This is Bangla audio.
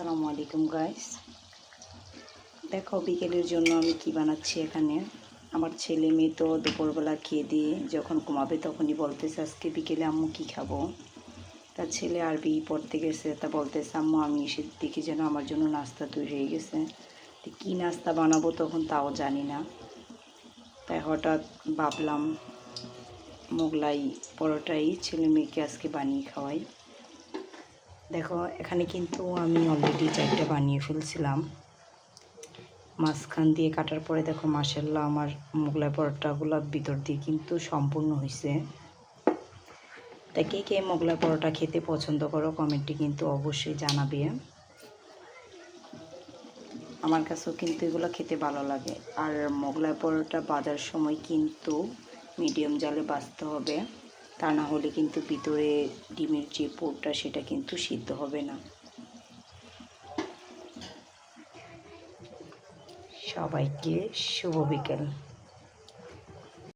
আসসালামু আলাইকুম গাইস। দেখো বিকেলের জন্য আমি কি বানাচ্ছি এখানে। আমার ছেলে মেয়ে তো দুপুরবেলা খেয়ে দিয়ে যখন ঘুমাবে তখনই বলতেছে আজকে বিকেলে আম্মু কি খাবো। তার ছেলে আরবি পড়তে গেছে, তা বলতেছে আম্মু আমি এসে দেখি যেন আমার জন্য নাস্তা তৈরি হয়ে গেছে। তো কী নাস্তা বানাবো তখন তাও জানি না, তাই হঠাৎ ভাবলাম মোগলাই পরোটাই ছেলে মেয়েকে আজকে বানিয়ে খাওয়াই। দেখো এখানে কিন্তু আমি অলরেডি 4টা বানিয়ে ফেলছিলাম। মাঝখান দিয়ে কাটার পরে দেখো মাশাআল্লাহ আমার মোগলাই পরোটাগুলো ভিতর দিয়ে কিন্তু সম্পূর্ণ হয়েছে। তাই কে কে মোগলাই পরোটা খেতে পছন্দ করো কমেন্টে কিন্তু অবশ্যই জানাবে। আমার কাছেও কিন্তু এগুলো খেতে ভালো লাগে। আর মোগলাই পরোটা ভাজার সময় কিন্তু মিডিয়াম জালে ভাজতে হবে, তা না হলে কিন্তু ভিতরে ডিমের যে পুরটা সেটা কিন্তু সিদ্ধ হবে না। সবাইকে শুভ বিকেল।